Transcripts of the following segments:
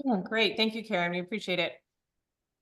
Oh, great. Thank you, Karen. We appreciate it.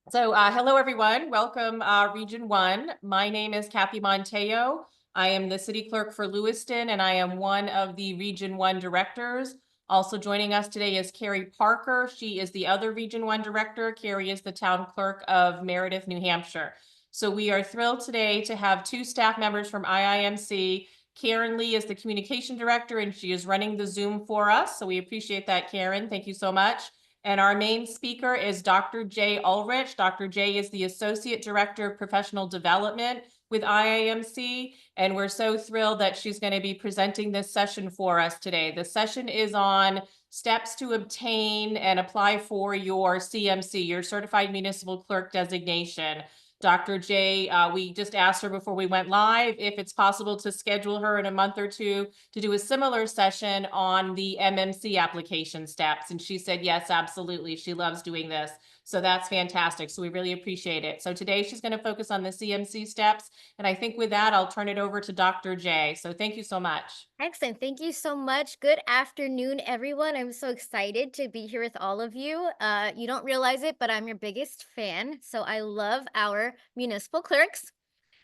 So, hello, everyone. Welcome, Region 1. My name is Kathy Monteo. I am the city clerk for Lewiston, and I am one of the Region 1 directors. Also joining us today is Carrie Parker. She is the other Region 1 director. Carrie is the town clerk of Meredith, New Hampshire. So we are thrilled today to have two staff members from IIMC. Karen Lee is the communication director, and she is running the Zoom for us. So we appreciate that, Karen. Thank you so much. And our main speaker is Dr. Jay Ulrich. Dr. Jay is the Associate Director of Professional Development with IIMC, and we're so thrilled that she's going to be presenting this session for us today. The session is on steps to obtain and apply for your CMC, your Certified Municipal Clerk designation. Dr. J, we just asked her before we went live if it's possible to schedule her in a month or two to do a similar session on the MMC application steps. And she said, yes, absolutely. She loves doing this. So that's fantastic. So we really appreciate it. So today she's going to focus on the CMC steps. And I think with that, I'll turn it over to Dr. J. So thank you so much. Excellent. Thank you so much. Good afternoon, everyone. I'm so excited to be here with all of you. You don't realize it, but I'm your biggest fan. So I love our municipal clerks.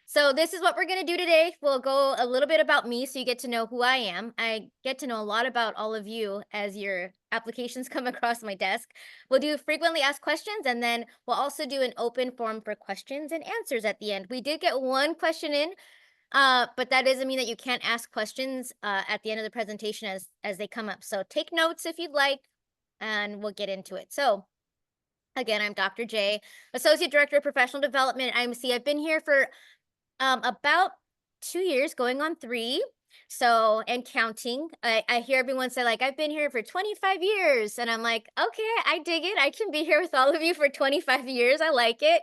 So this is what we're going to do today. We'll go a little bit about me so you get to know who I am. I get to know a lot about all of you as your applications come across my desk. We'll do frequently asked questions, and then we'll also do an open forum for questions and answers at the end. We did get one question in, but that doesn't mean that you can't ask questions at the end of the presentation as they come up. So take notes if you'd like, and we'll get into it. So again, I'm Dr. J, Associate Director of Professional Development at IMC. I've been here for about 2 years, going on 3. So, and counting. I hear everyone say, like, I've been here for 25 years. And I'm like, okay, I dig it. I can be here with all of you for 25 years. I like it.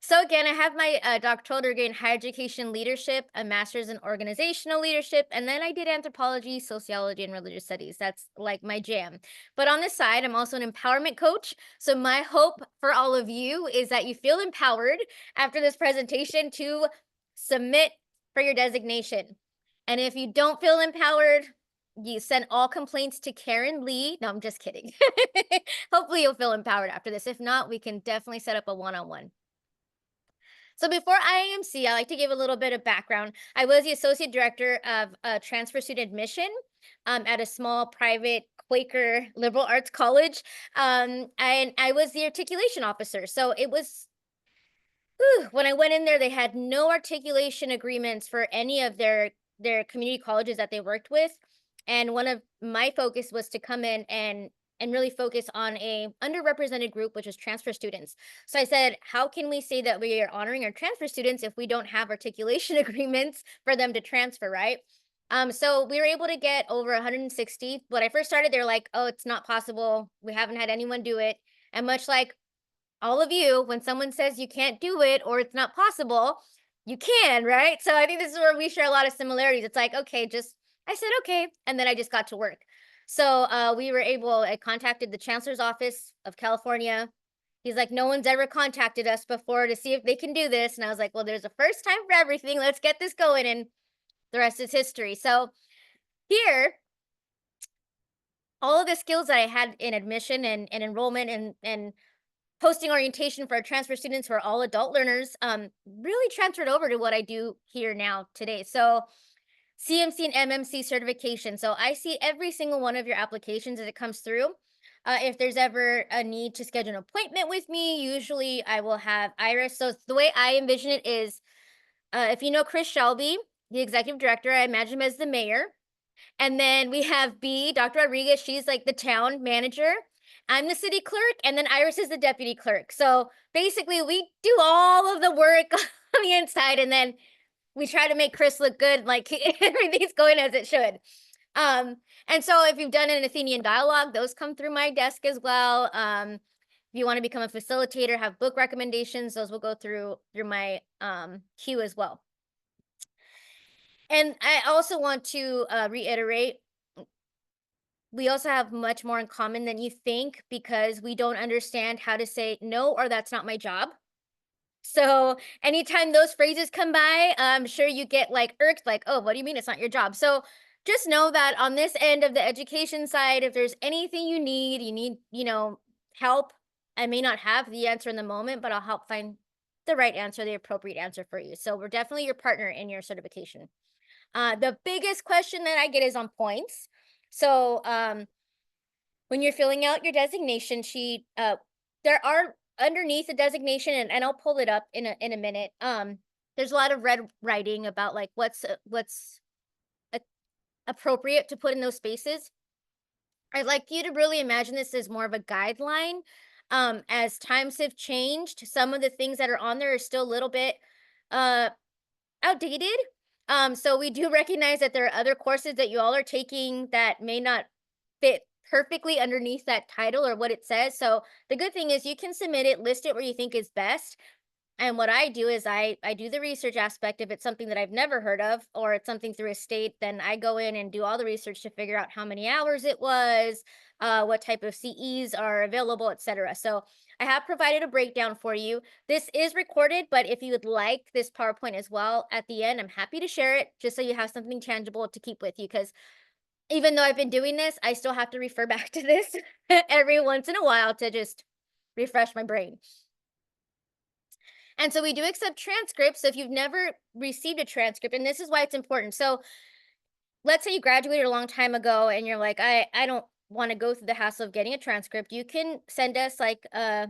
So again, I have my doctoral degree in higher education leadership, a master's in organizational leadership, and then I did anthropology, sociology, and religious studies. That's like my jam. But on this side, I'm also an empowerment coach. So my hope for all of you is that you feel empowered after this presentation to submit for your designation. And if you don't feel empowered, you send all complaints to Karen Lee. No, I'm just kidding. Hopefully you'll feel empowered after this. If not, we can definitely set up a one-on-one. So before IAMC, I like to give a little bit of background. I was the associate director of transfer student admission at a small private Quaker liberal arts college. And I was the articulation officer. So it was, when I went in there, they had no articulation agreements for any of their community colleges that they worked with. And one of my focus was to come in and really focus on a underrepresented group, which is transfer students. So I said, how can we say that we are honoring our transfer students if we don't have articulation agreements for them to transfer, right? So we were able to get over 160. When I first started, they're like, oh, it's not possible. We haven't had anyone do it. And much like all of you, when someone says you can't do it or it's not possible, you can, right? So I think this is where we share a lot of similarities. It's like, okay, I said, okay. And then I just got to work. So we were able, I contacted the chancellor's office of California. He's like, no one's ever contacted us before to see if they can do this. And I was like, well, there's a first time for everything. Let's get this going. And the rest is history. So here, all of the skills that I had in admission and enrollment and posting orientation for our transfer students who are all adult learners really transferred over to what I do here now today. So CMC and MMC certification. So I see every single one of your applications as it comes through. If there's ever a need to schedule an appointment with me, usually I will have Iris. So the way I envision it is, if you know Chris Shelby, the executive director, I imagine him as the mayor. And then we have B, Dr. Rodriguez. She's like the town manager. I'm the city clerk, and then Iris is the deputy clerk. So basically, we do all of the work on the inside, and then we try to make Chris look good, like everything's going as it should. And so if you've done an Athenian dialogue, those come through my desk as well. If you want to become a facilitator, have book recommendations, those will go through my queue as well. And I also want to reiterate, we also have much more in common than you think because we don't understand how to say no or that's not my job. So anytime those phrases come by, I'm sure you get like irked, like, oh, what do you mean it's not your job? So just know that on this end of the education side, if there's anything you need, help. I may not have the answer in the moment, but I'll help find the right answer, the appropriate answer for you. So we're definitely your partner in your certification. The biggest question that I get is on points. So when you're filling out your designation sheet, there are underneath the designation, and I'll pull it up in a minute. There's a lot of red writing about like what's a- appropriate to put in those spaces. I'd like you to really imagine this as more of a guideline. As times have changed, some of the things that are on there are still a little bit uh outdated. So we do recognize that there are other courses that you all are taking that may not fit perfectly underneath that title or what it says. So the good thing is you can submit it, list it where you think is best. And what I do is I do the research aspect. If it's something that I've never heard of or it's something through a state, then I go in and do all the research to figure out how many hours it was, what type of CEs are available, etc. So I have provided a breakdown for you. This is recorded, but if you would like this PowerPoint as well at the end, I'm happy to share it just so you have something tangible to keep with you. Because even though I've been doing this, I still have to refer back to this every once in a while to just refresh my brain. And so we do accept transcripts. So if you've never received a transcript, and this is why it's important. So let's say you graduated a long time ago and you're like, I don't want to go through the hassle of getting a transcript. You can send us like a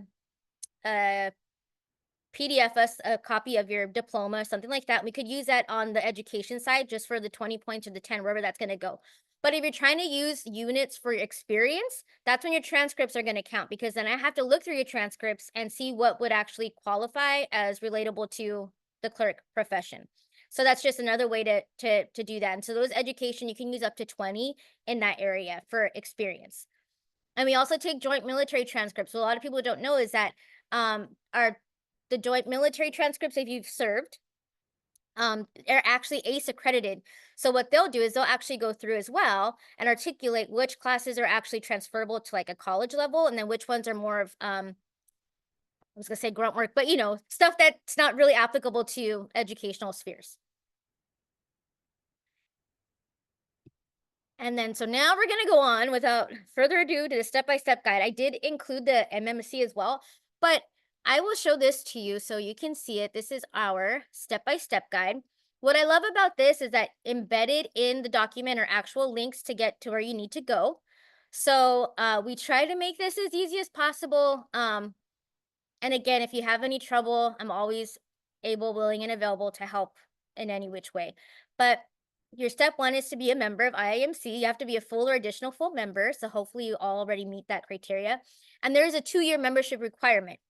PDF us a copy of your diploma, something like that. We could use that on the education side just for the 20 points or the 10, wherever that's going to go. But if you're trying to use units for your experience, that's when your transcripts are going to count, because then I have to look through your transcripts and see what would actually qualify as relatable to the clerk profession. So that's just another way to do that. And so those education, you can use up to 20 in that area for experience. And we also take joint military transcripts. So a lot of people don't know is that our the joint military transcripts, if you've served, are actually ACE accredited. So what they'll do is they'll actually go through as well and articulate which classes are actually transferable to like a college level, and then which ones are more of I was gonna say grunt work, but stuff that's not really applicable to educational spheres. And then, so now we're going to go on without further ado to the step-by-step guide. I did include the MMC as well, but I will show this to you so you can see it. This is our step-by-step guide. What I love about this is that embedded in the document are actual links to get to where you need to go. So we try to make this as easy as possible. And again, if you have any trouble, I'm always able, willing, and available to help in any which way. But your step one is to be a member of IAMC. You have to be a full or additional full member. So hopefully you all already meet that criteria. And there's a 2-year membership requirement.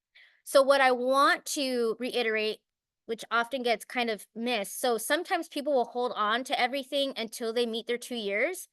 So what I want to reiterate, which often gets kind of missed. So sometimes people will hold on to everything until they meet their 2 years.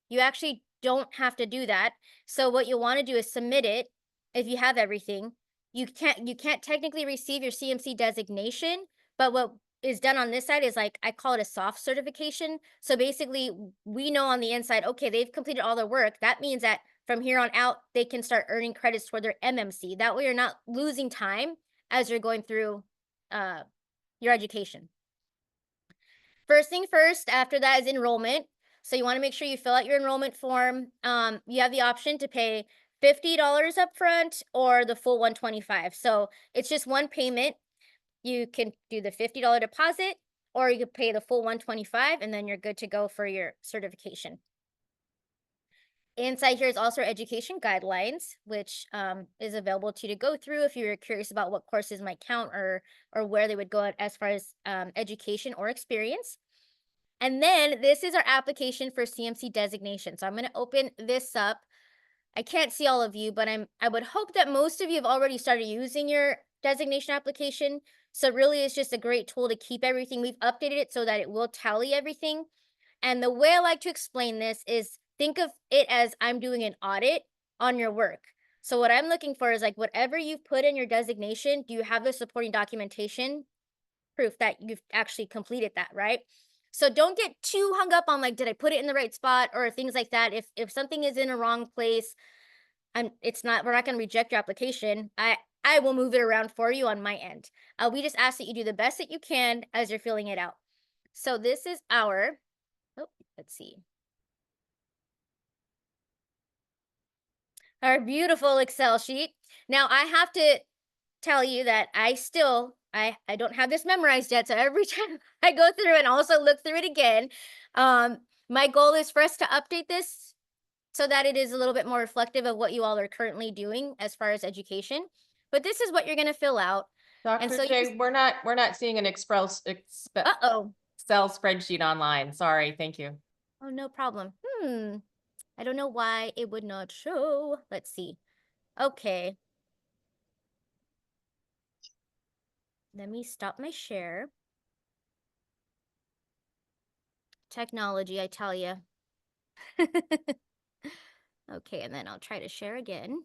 You actually don't have to do that. So what you want to do is submit it if you have everything. You can't technically receive your CMC designation, but what is done on this side is like I call it a soft certification. So basically we know on the inside, okay, they've completed all their work. That means that from here on out, they can start earning credits toward their MMC. That way you're not losing time as you're going through uh, your education. First thing first, after that is enrollment. So you want to make sure you fill out your enrollment form. You have the option to pay $50 up front or the full 125. So it's just one payment. You can do the $50 deposit, or you could pay the full 125, and then you're good to go for your certification. Inside here is also our education guidelines, which is available to you to go through if you're curious about what courses might count or where they would go as far as education or experience. And then this is our application for CMC designation. So I'm going to open this up. I can't see all of you, but I would hope that most of you have already started using your designation application. So really it's just a great tool to keep everything. We've updated it so that it will tally everything. And the way I like to explain this is think of it as I'm doing an audit on your work. So what I'm looking for is like whatever you've put in your designation, do you have the supporting documentation proof that you've actually completed that, right? So don't get too hung up on like, did I put it in the right spot or things like that. If something is in a wrong place, we're not going to reject your application. I will move it around for you on my end. We just ask that you do the best that you can as you're filling it out. So this is our, oh, let's see. Our beautiful Excel sheet. Now I have to tell you that I don't have this memorized yet. So every time I go through and also look through it again, um, my goal is for us to update this so that it is a little bit more reflective of what you all are currently doing as far as education. But this is what you're going to fill out. And Dr. so you just, J, we're not seeing an uh-oh. Excel spreadsheet online. Sorry, thank you. Oh, no problem. I don't know why it would not show. Let's see. Okay. Let me stop my share. Technology, I tell you. Okay, and then I'll try to share again.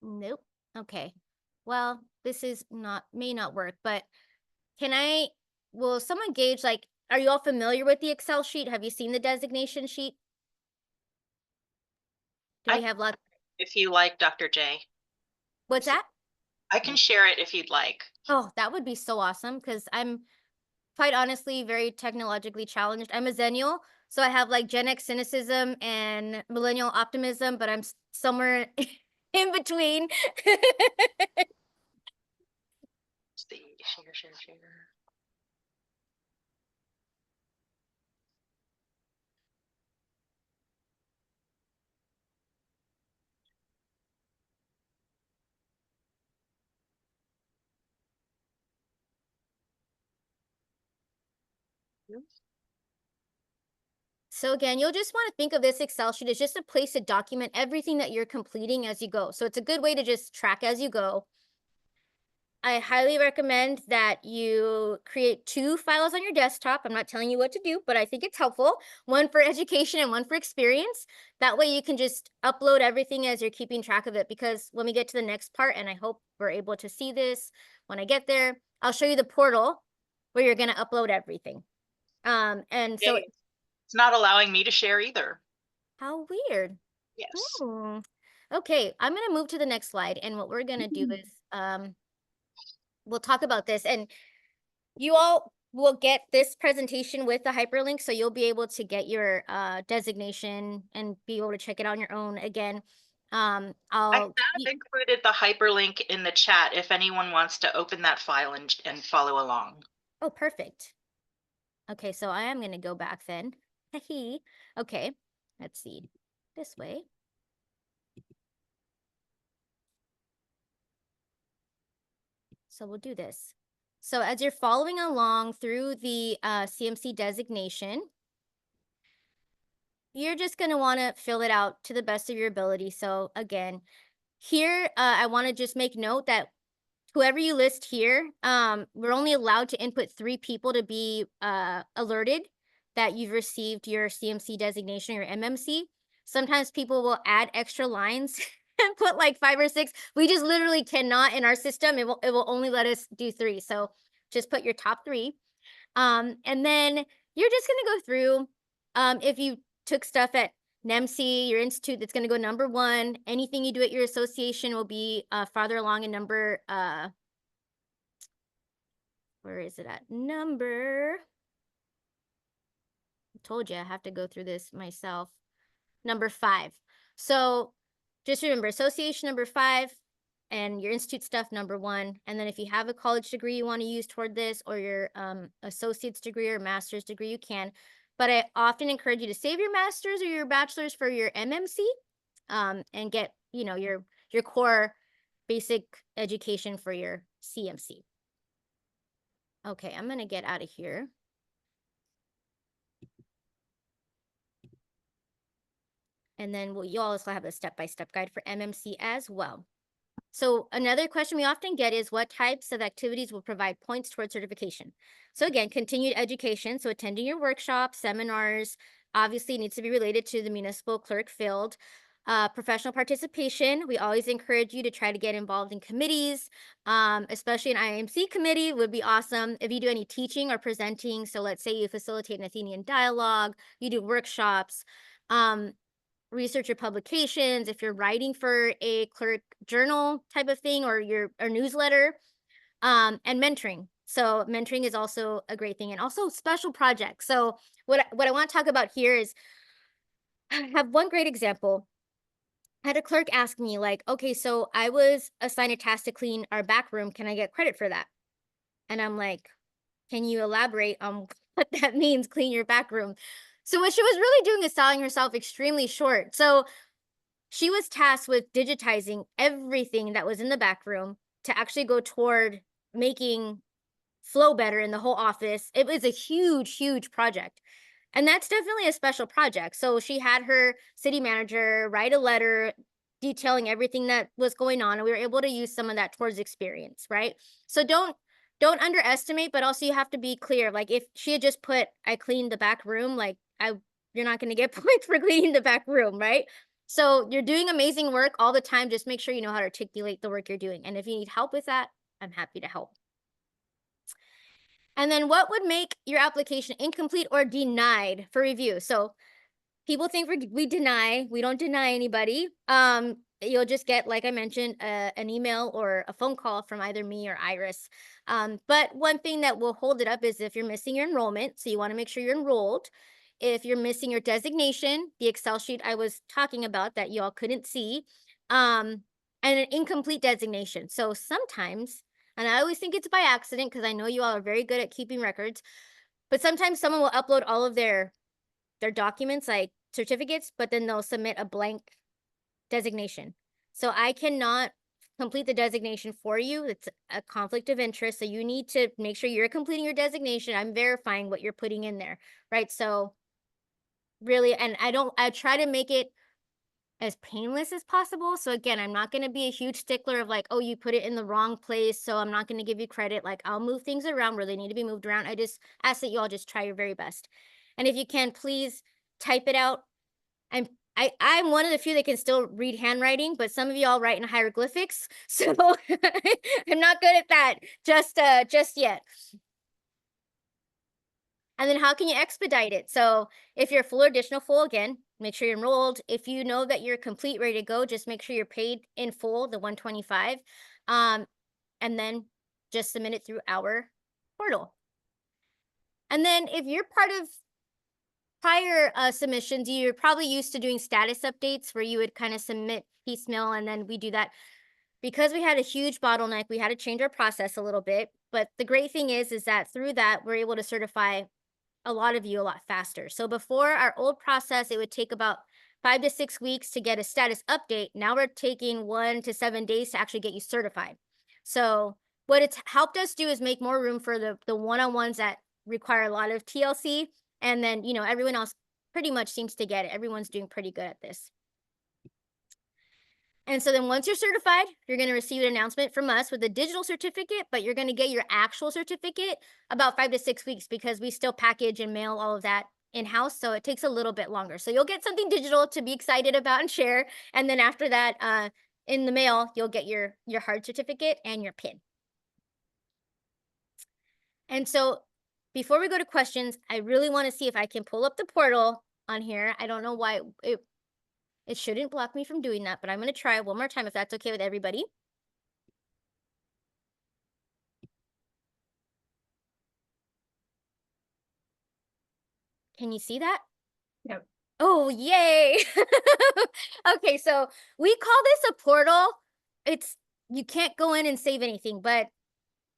Nope. Okay. Well, this is not may not work, but can I will someone gauge like are you all familiar with the Excel sheet? Have you seen the designation sheet? Do I we have lots? if you like, Dr. J. What's that? I can share it if you'd like. Oh, that would be so awesome because I'm quite honestly very technologically challenged. I'm a Zennial, so I have like Gen X cynicism and millennial optimism, but I'm somewhere in between. See, share. So again, you'll just want to think of this Excel sheet as just a place to document everything that you're completing as you go. So it's a good way to just track as you go. I highly recommend that you create 2 files on your desktop. I'm not telling you what to do, but I think it's helpful. One for education and one for experience. That way you can just upload everything as you're keeping track of it. Because when we get to the next part, and I hope we're able to see this when I get there, I'll show you the portal where you're going to upload everything. And so It's not allowing me to share either. how weird. Yes. Hmm. Okay, I'm gonna move to the next slide, and what we're gonna do is we'll talk about this, and you all will get this presentation with the hyperlink, so you'll be able to get your designation and be able to check it on your own again. I have included the hyperlink in the chat if anyone wants to open that file and follow along. Oh, perfect. Okay, so I am gonna go back then. Okay, let's see. This way. So we'll do this. So as you're following along through the CMC designation, you're just going to want to fill it out to the best of your ability. So again, here, I want to just make note that whoever you list here, we're only allowed to input 3 people to be alerted that you've received your CMC designation, your MMC. Sometimes people will add extra lines and put like 5 or 6. We just literally cannot in our system. It will only let us do 3. So just put your top 3. And then you're just gonna go through. If you took stuff at NEMC, your institute, that's gonna go number 1. Anything you do at your association will be farther along in number. Where is it at? Number. I told you I have to go through this myself. Number 5. So just remember, association number 5, and your institute stuff number 1. And then if you have a college degree you want to use toward this, or your associate's degree or master's degree, you can. But I often encourage you to save your master's or your bachelor's for your MMC, and get your core basic education for your CMC. Okay, I'm gonna get out of here. And then you also have a step-by-step guide for MMC as well. So another question we often get is what types of activities will provide points towards certification? So again, continued education. So attending your workshops, seminars, obviously needs to be related to the municipal clerk field. Professional participation. We always encourage you to try to get involved in committees, especially an IMC committee would be awesome. If you do any teaching or presenting, so let's say you facilitate an Athenian dialogue, you do workshops, research or publications, if you're writing for a clerk journal type of thing or your or newsletter, and mentoring. So mentoring is also a great thing, and also special projects. So what I want to talk about here is I have one great example. I had a clerk ask me like, okay, so I was assigned a task to clean our back room. Can I get credit for that? And I'm like, can you elaborate on what that means, clean your back room? So what she was really doing is selling herself extremely short. So she was tasked with digitizing everything that was in the back room to actually go toward making flow better in the whole office. It was a huge, huge project. And that's definitely a special project. So she had her city manager write a letter detailing everything that was going on, and we were able to use some of that towards experience, right? So don't underestimate, but also you have to be clear. Like if she had just put I cleaned the back room, like you're not going to get points for cleaning the back room, right? So you're doing amazing work all the time. Just make sure you know how to articulate the work you're doing. And if you need help with that, I'm happy to help. And then what would make your application incomplete or denied for review? So people think we deny, we don't deny anybody. You'll just get, like I mentioned, an email or a phone call from either me or Iris. But one thing that will hold it up is if you're missing your enrollment. So you want to make sure you're enrolled. If you're missing your designation, the Excel sheet I was talking about that y'all couldn't see, and an incomplete designation. So sometimes, and I always think it's by accident because I know you all are very good at keeping records, but sometimes someone will upload all of their documents like certificates, but then they'll submit a blank designation. So I cannot complete the designation for you. It's a conflict of interest. So you need to make sure you're completing your designation. I'm verifying what you're putting in there, right? So really, and I try to make it as painless as possible. So again, I'm not going to be a huge stickler of like, oh, you put it in the wrong place, so I'm not going to give you credit. Like I'll move things around where they need to be moved around. I just ask that you all just try your very best. And if you can, please type it out. I'm one of the few that can still read handwriting, but some of y'all write in hieroglyphics. So I'm not good at that just yet. And then how can you expedite it? So if you're full or additional full, again, make sure you're enrolled. If you know that you're complete, ready to go, just make sure you're paid in full, the 125. And then just submit it through our portal. And then if you're part of prior submissions, you're probably used to doing status updates where you would kind of submit piecemeal, and then we do that. Because we had a huge bottleneck, we had to change our process a little bit. But the great thing is that through that, we're able to certify a lot of you a lot faster. So before our old process, it would take about 5 to 6 weeks to get a status update. Now we're taking 1 to 7 days to actually get you certified. So what it's helped us do is make more room for the one-on-ones that require a lot of TLC. And then, you know, everyone else pretty much seems to get it. Everyone's doing pretty good at this. And so then once you're certified, you're going to receive an announcement from us with a digital certificate, but you're going to get your actual certificate about 5 to 6 weeks because we still package and mail all of that in-house. So it takes a little bit longer. So you'll get something digital to be excited about and share. And then after that, in the mail, you'll get your hard certificate and your PIN. And so before we go to questions, I really want to see if I can pull up the portal on here. I don't know why it shouldn't block me from doing that, but I'm going to try one more time if that's okay with everybody. Can you see that? Yep. Oh, yay. Okay, so we call this a portal. You can't go in and save anything, but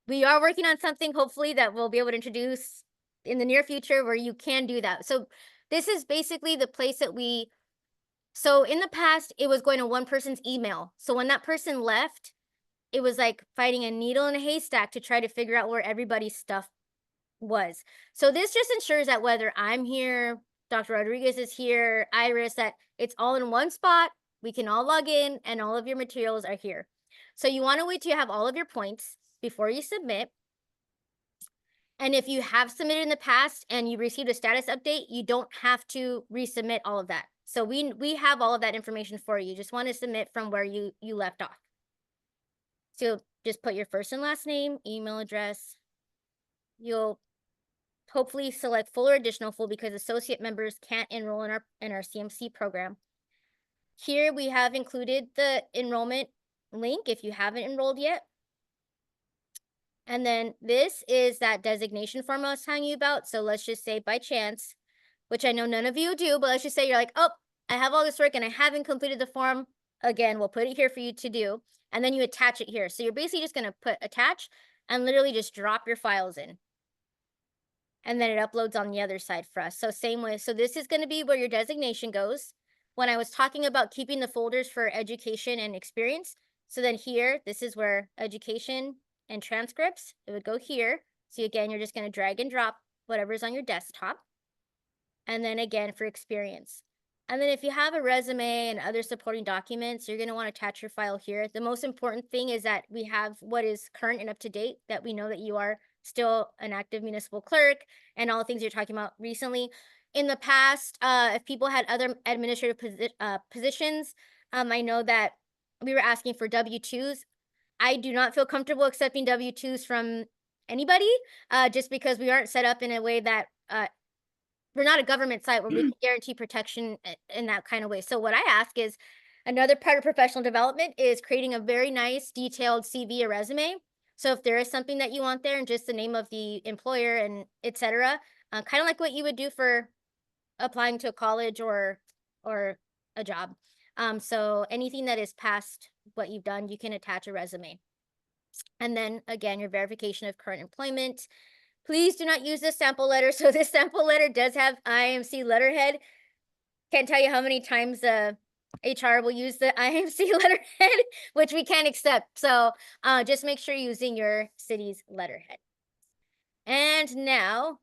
we are working on something hopefully that we'll be able to introduce in the near future where you can do that. So this is basically the place that so in the past, it was going to one person's email. So when that person left, it was like fighting a needle in a haystack to try to figure out where everybody's stuff was. So this just ensures that whether I'm here, Dr. Rodriguez is here, Iris, that it's all in one spot. We can all log in and all of your materials are here. So you want to wait till you have all of your points before you submit. And if you have submitted in the past and you received a status update, you don't have to resubmit all of that. So we have all of that information for you. You just want to submit from where you left off. So just put your first and last name, email address. You'll hopefully select full or additional full because associate members can't enroll in our CMC program. Here we have included the enrollment link if you haven't enrolled yet. And then this is that designation form I was telling you about. So let's just say by chance, which I know none of you do, but let's just say you're like, oh, I have all this work and I haven't completed the form. Again, we'll put it here for you to do. And then you attach it here. So you're basically just going to put attach and literally just drop your files in. And then it uploads on the other side for us. So same way. So this is going to be where your designation goes. When I was talking about keeping the folders for education and experience, so then here, this is where education and transcripts, it would go here. So again, you're just going to drag and drop whatever's on your desktop. And then again for experience. And then if you have a resume and other supporting documents, you're going to want to attach your file here. The most important thing is that we have what is current and up to date, that we know that you are still an active municipal clerk and all the things you're talking about recently. In the past, if people had other administrative positions, I know that we were asking for W-2s. I do not feel comfortable accepting W-2s from anybody, just because we aren't set up in a way that we're not a government site where we can guarantee protection in that kind of way. So what I ask is, another part of professional development is creating a very nice detailed CV or resume. So if there is something that you want there and just the name of the employer and etc., kind of like what you would do for applying to a college or a job. So anything that is past what you've done, you can attach a resume. And then again, your verification of current employment. Please do not use this sample letter. So this sample letter does have IMC letterhead. Can't tell you how many times HR will use the IMC letterhead, which we can't accept. So just make sure you're using your city's letterhead. And now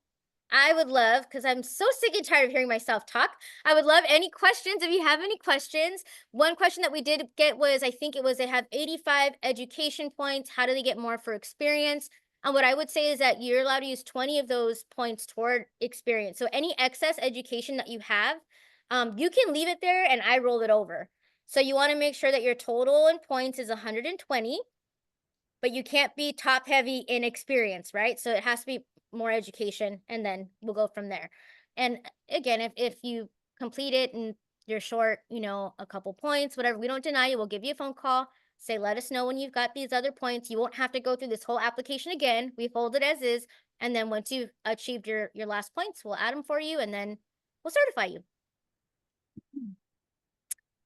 I would love, because I'm so sick and tired of hearing myself talk, I would love any questions. If you have any questions, one question that we did get was, I think it was, they have 85 education points. How do they get more for experience? And what I would say is that you're allowed to use 20 of those points toward experience. So any excess education that you have, you can leave it there and I roll it over. So you want to make sure that your total in points is 120, but you can't be top heavy in experience, right? So it has to be more education and then we'll go from there. And again, if you complete it and you're short, a couple points, whatever, we don't deny you. We'll give you a phone call, say, let us know when you've got these other points. You won't have to go through this whole application again. We hold it as is. And then once you've achieved your last points, we'll add them for you and then we'll certify you.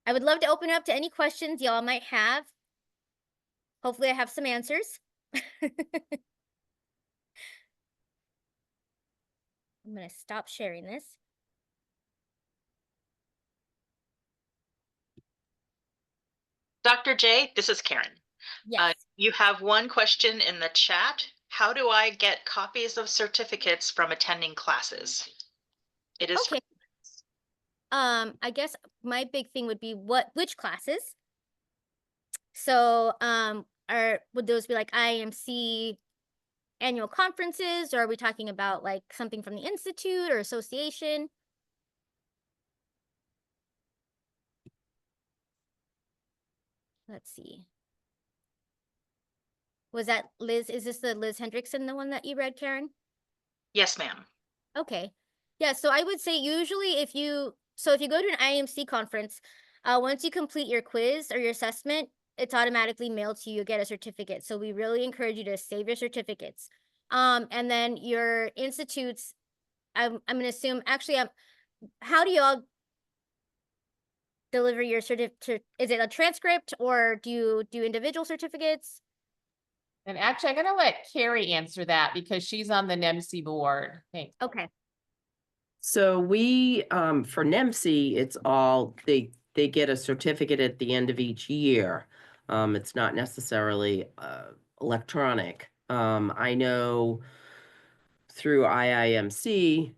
I would love to open up to any questions y'all might have. Hopefully I have some answers. I'm going to stop sharing this. Dr. J, this is Karen. Yes. You have one question in the chat. How do I get copies of certificates from attending classes? It is okay. I guess my big thing would be which classes? So, would those be like IMC annual conferences, or are we talking about like something from the institute or association? Let's see. Was that Liz? Is this the Liz Hendrickson, the one that you read, Karen? Yes, ma'am. Okay. Yeah, so I would say usually if you go to an IMC conference, once you complete your quiz or your assessment, it's automatically mailed to you. You get a certificate. So we really encourage you to save your certificates. And then your institutes, I'm going to assume, actually, how do y'all deliver your certificate? Is it a transcript or do you do individual certificates? And actually, I'm going to let Carrie answer that because she's on the NEMC board. Thanks. Okay. So we, for NEMC, it's all, they get a certificate at the end of each year. It's not necessarily electronic. I know through IIMC,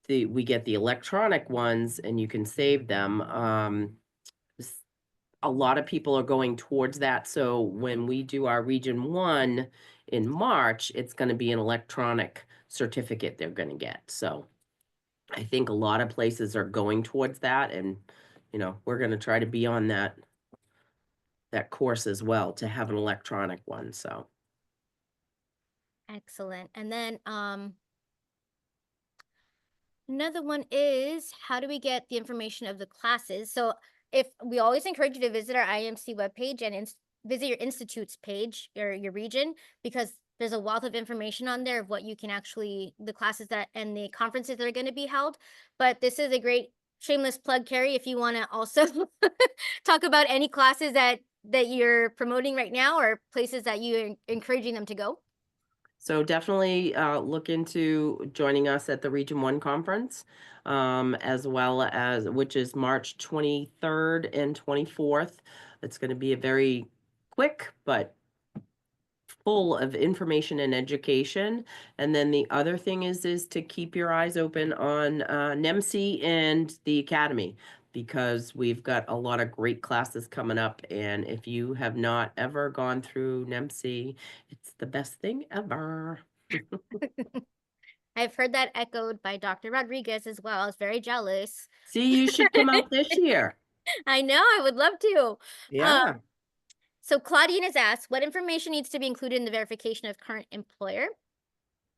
we get the electronic ones and you can save them. A lot of people are going towards that. So when we do our Region 1 in March, it's going to be an electronic certificate they're going to get. So I think a lot of places are going towards that, and we're going to try to be on that course as well to have an electronic one. So Excellent. And then another one is, how do we get the information of the classes? So if we always encourage you to visit our IMC webpage and visit your institute's page or your region, because there's a wealth of information on there of what you can actually, the classes that and the conferences that are going to be held. But this is a great shameless plug, Carrie, if you want to also talk about any classes that you're promoting right now or places that you're encouraging them to go. So definitely look into joining us at the Region 1 conference, as well as, which is March 23rd and 24th. It's going to be a very quick but full of information and education. And then the other thing is to keep your eyes open on NEMC and the Academy, because we've got a lot of great classes coming up. And if you have not ever gone through NEMC, it's the best thing ever. I've heard that echoed by Dr. Rodriguez as well. I was very jealous. See, you should come out this year. I know, I would love to. Yeah. So Claudine has asked, what information needs to be included in the verification of current employer?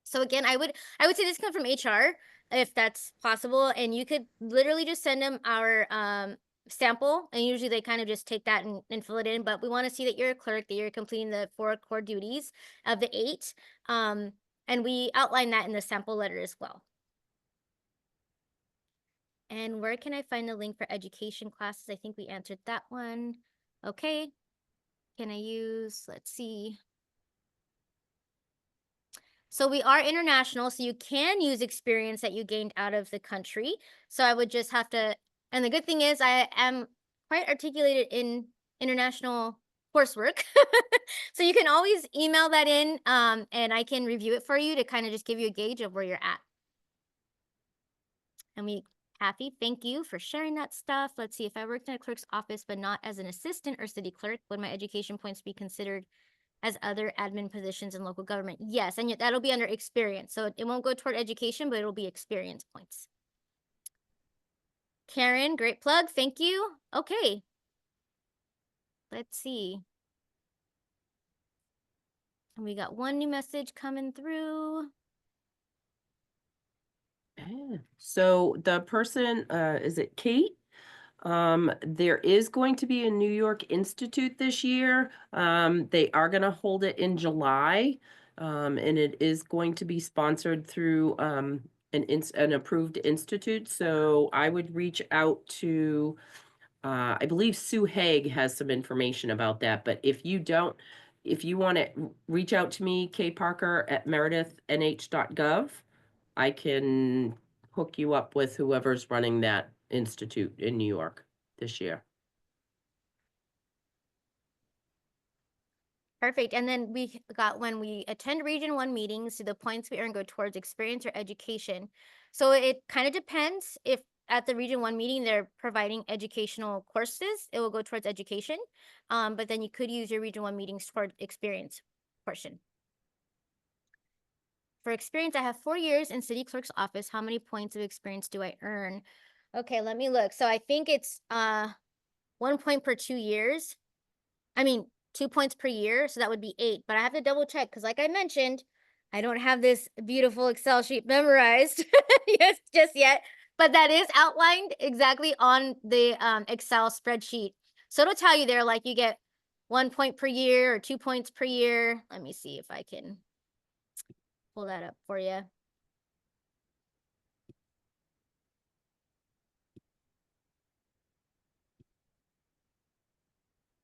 So again, I would say this comes from HR if that's possible, and you could literally just send them our sample, and usually they kind of just take that and fill it in. But we want to see that you're a clerk, that you're completing the 4 core duties of the 8, and we outline that in the sample letter as well. And where can I find the link for education classes? I think we answered that one. Okay. Can I use, let's see. So we are international, so you can use experience that you gained out of the country. So I would just have to, and the good thing is I am quite articulated in international coursework. So you can always email that in and I can review it for you to kind of just give you a gauge of where you're at. And Kathy, thank you for sharing that stuff. Let's see, if I worked in a clerk's office but not as an assistant or city clerk, would my education points be considered as other admin positions in local government? Yes, and that'll be under experience. So it won't go toward education, but it'll be experience points. Karen, great plug. Thank you. Okay. Let's see. And we got one new message coming through. So the person, is it Kate? There is going to be a New York Institute this year. They are going to hold it in July, and it is going to be sponsored through an approved institute. So I would reach out to, I believe Sue Haig has some information about that. But if you don't, if you want to reach out to me, kparker@meredithnh.gov, I can hook you up with whoever's running that institute in New York this year. Perfect. And then we got, when we attend Region 1 meetings, do the points we earn go towards experience or education? So it kind of depends. If at the Region 1 meeting, they're providing educational courses, it will go towards education. But then you could use your Region 1 meetings toward experience portion. For experience, I have 4 years in city clerk's office. How many points of experience do I earn? Okay, let me look. So I think it's 1 point per 2 years. I mean, 2 points per year, so that would be 8. But I have to double check because, like I mentioned, I don't have this beautiful Excel sheet memorized just yet. But that is outlined exactly on the Excel spreadsheet. So it'll tell you there, like you get 1 point per year or 2 points per year. Let me see if I can pull that up for you.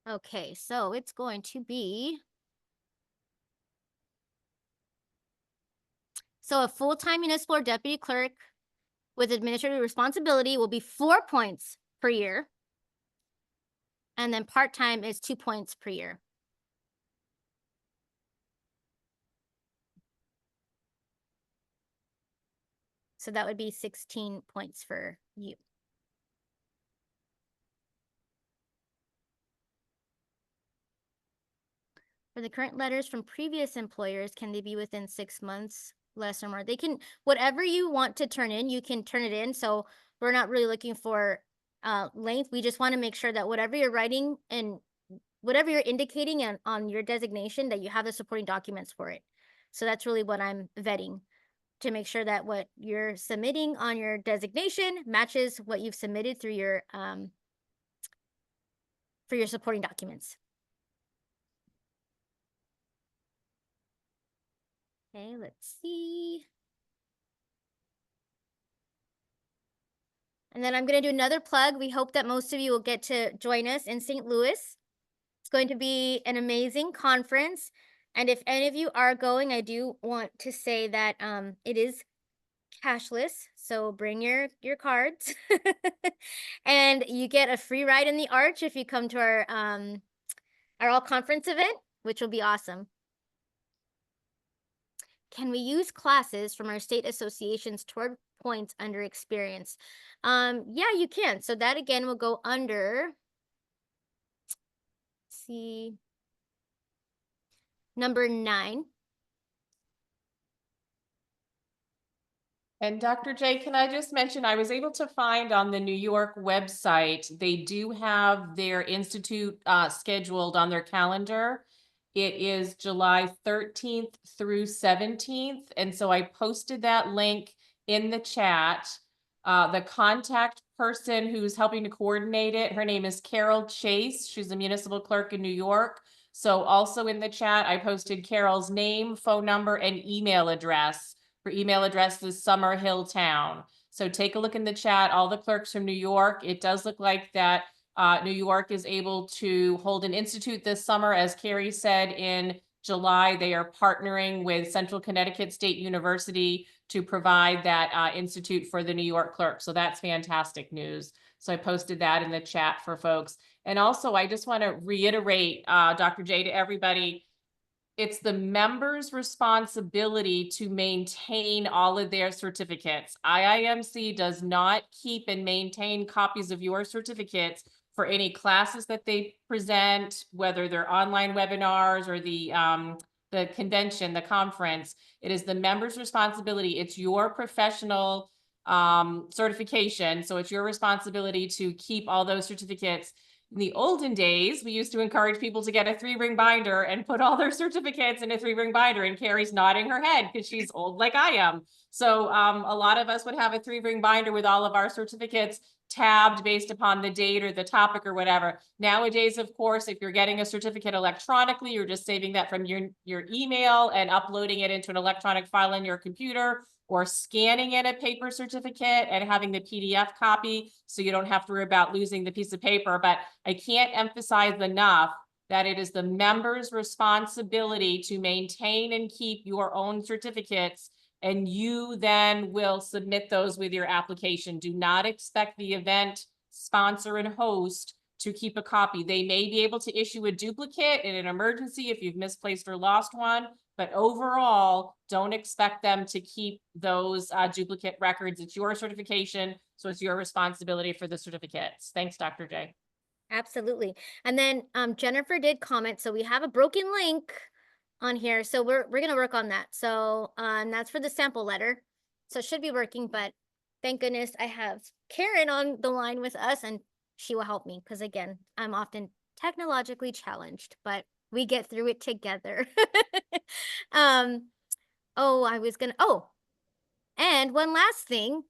Okay, so it's going to be, so a full-time municipal or deputy clerk with administrative responsibility will be 4 points per year. And then part-time is 2 points per year. So that would be 16 points for you. For the current letters from previous employers, can they be within 6 months, less or more? They can, whatever you want to turn in, you can turn it in. So we're not really looking for length. We just want to make sure that whatever you're writing and whatever you're indicating on your designation, that you have the supporting documents for it. So that's really what I'm vetting, to make sure that what you're submitting on your designation matches what you've submitted through your for your supporting documents. Okay, let's see. And then I'm going to do another plug. We hope that most of you will get to join us in St. Louis. It's going to be an amazing conference. And if any of you are going, I do want to say that it is cashless. So bring your cards. And you get a free ride in the Arch if you come to our all conference event, which will be awesome. Can we use classes from our state associations toward points under experience? Yeah, you can. So that again will go under, let's see, number 9. And Dr. J, can I just mention, I was able to find on the New York website, they do have their institute scheduled on their calendar. It is July 13th through 17th. And so I posted that link in the chat. The contact person who's helping to coordinate it, her name is Carol Chase. She's a municipal clerk in New York. So also in the chat, I posted Carol's name, phone number, and email address. Her email address is Summerhill Town. So take a look in the chat, all the clerks from New York. It does look like that New York is able to hold an institute this summer. As Carrie said, in July, they are partnering with Central Connecticut State University to provide that institute for the New York clerk. So that's fantastic news. So I posted that in the chat for folks. And also, I just want to reiterate, Dr. J, to everybody, it's the member's responsibility to maintain all of their certificates. IIMC does not keep and maintain copies of your certificates for any classes that they present, whether they're online webinars or the convention, the conference. It is the member's responsibility. It's your professional certification. So it's your responsibility to keep all those certificates. In the olden days, we used to encourage people to get a 3-ring binder and put all their certificates in a 3-ring binder, and Carrie's nodding her head because she's old like I am. So a lot of us would have a 3-ring binder with all of our certificates tabbed based upon the date or the topic or whatever. Nowadays, of course, if you're getting a certificate electronically, you're just saving that from your email and uploading it into an electronic file in your computer, or scanning in a paper certificate and having the PDF copy so you don't have to worry about losing the piece of paper. But I can't emphasize enough that it is the member's responsibility to maintain and keep your own certificates, and you then will submit those with your application. Do not expect the event sponsor and host to keep a copy. They may be able to issue a duplicate in an emergency if you've misplaced or lost one, but overall, don't expect them to keep those duplicate records. It's your certification, so it's your responsibility for the certificates. Thanks, Dr. J. Absolutely. And then Jennifer did comment, so we have a broken link on here, so we're gonna work on that. So that's for the sample letter, so it should be working. But thank goodness I have Karen on the line with us, and she will help me because again, I'm often technologically challenged, but we get through it together. And one last thing,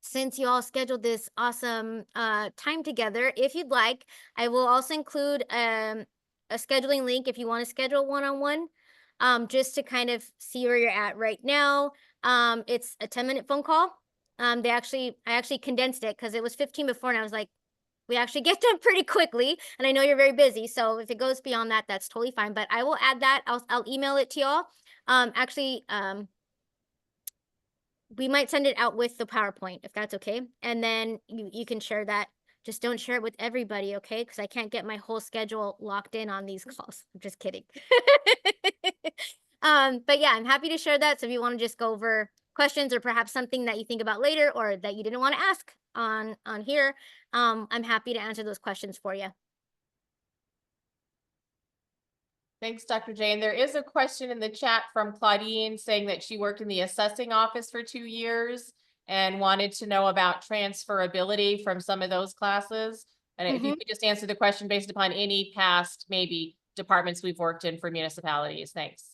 since you all scheduled this awesome time together, if you'd like, I will also include a scheduling link if you want to schedule one-on-one, just to kind of see where you're at right now. It's a 10-minute phone call. I actually condensed it because it was 15 before, and I was like, we actually get done pretty quickly, and I know you're very busy, so if it goes beyond that, that's totally fine. But I will add that. I'll email it to y'all. We might send it out with the PowerPoint if that's okay, and then you can share that. Just don't share it with everybody, okay? Because I can't get my whole schedule locked in on these calls. I'm just kidding. But yeah, I'm happy to share that. So if you want to just go over questions or perhaps something that you think about later or that you didn't want to ask on here, I'm happy to answer those questions for you. Thanks, Dr. J. And there is a question in the chat from Claudine saying that she worked in the assessing office for 2 years and wanted to know about transferability from some of those classes. And if you could just answer the question based upon any past, maybe departments we've worked in for municipalities. Thanks.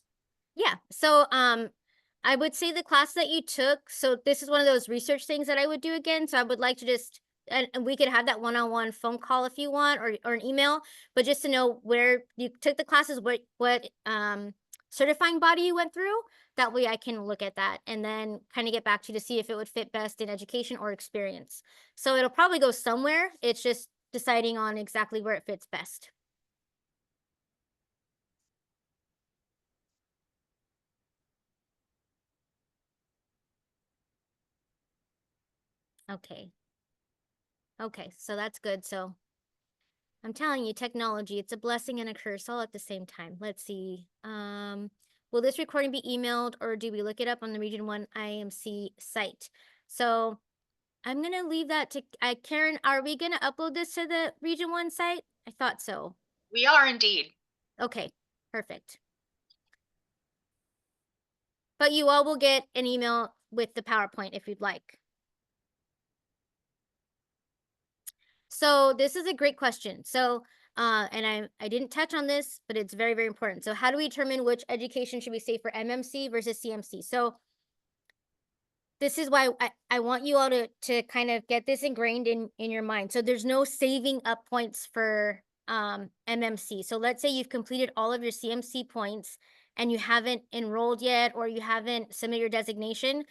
Yeah. So I would say the class that you took, so this is one of those research things that I would do again. So I would like to just and we could have that one-on-one phone call if you want, or an email, but just to know where you took the classes, what certifying body you went through. That way I can look at that and then kind of get back to you to see if it would fit best in education or experience. So it'll probably go somewhere. It's just deciding on exactly where it fits best. Okay. Okay, so that's good. So I'm telling you, technology, it's a blessing and a curse all at the same time. Let's see. Will this recording be emailed, or do we look it up on the Region 1 IMC site? So I'm gonna leave that to Karen. Are we gonna upload this to the Region 1 site? I thought so. We are indeed. Okay, perfect. But you all will get an email with the PowerPoint if you'd like. So this is a great question. So, and I didn't touch on this, but it's very, very important. So how do we determine which education should we say for MMC versus CMC? So this is why I want you all to kind of get this ingrained in your mind. So there's no saving up points for MMC. So let's say you've completed all of your CMC points and you haven't enrolled yet, or you haven't submitted your designation.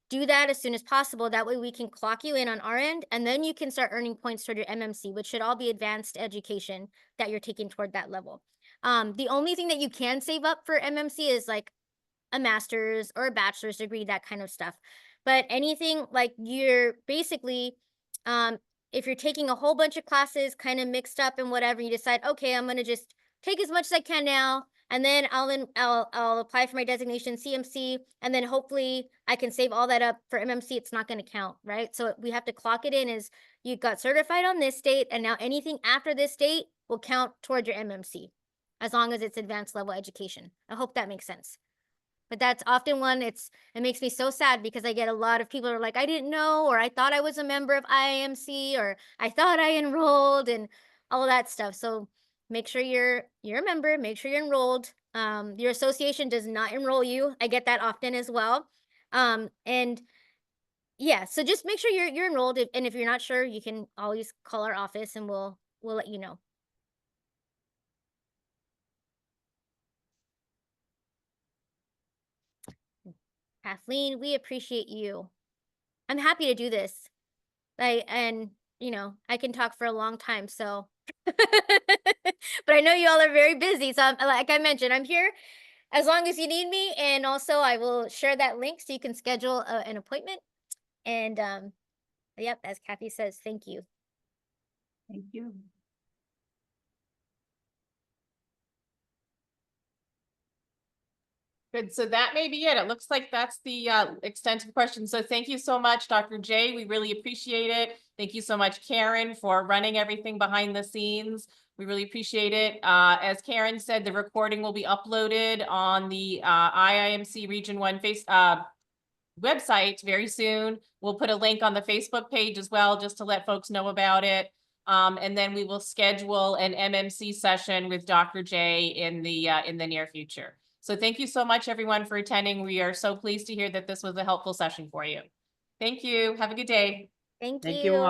Do that as soon as possible. That way we can clock you in on our end, and then you can start earning points toward your MMC, which should all be advanced education that you're taking toward that level. The only thing that you can save up for MMC is like a master's or a bachelor's degree, that kind of stuff. But anything like you're basically, if you're taking a whole bunch of classes kind of mixed up and whatever, you decide, okay, I'm going to just take as much as I can now, and then I'll apply for my designation CMC, and then hopefully I can save all that up for MMC. It's not going to count, right? So we have to clock it in as you got certified on this date, and now anything after this date will count towards your MMC, as long as it's advanced level education. I hope that makes sense. But that's often one, it makes me so sad because I get a lot of people who are like, I didn't know, or I thought I was a member of IMC, or I thought I enrolled, and all that stuff. So make sure you're a member, make sure you're enrolled. Your association does not enroll you. I get that often as well. And yeah, so just make sure you're enrolled. And if you're not sure, you can always call our office and we'll let you know. Kathleen, we appreciate you. I'm happy to do this. And I can talk for a long time, so but I know you all are very busy. So like I mentioned, I'm here as long as you need me. And also I will share that link so you can schedule an appointment. And yep, as Kathy says, thank you. Thank you. Good, so that may be it. It looks like that's the extent of the question. So thank you so much, Dr. J. We really appreciate it. Thank you so much, Karen, for running everything behind the scenes. We really appreciate it. As Karen said, the recording will be uploaded on the IIMC Region 1 website very soon. We'll put a link on the Facebook page as well, just to let folks know about it. And then we will schedule an MMC session with Dr. J in the near future. So thank you so much, everyone, for attending. We are so pleased to hear that this was a helpful session for you. Thank you. Have a good day. Thank Thank you you all.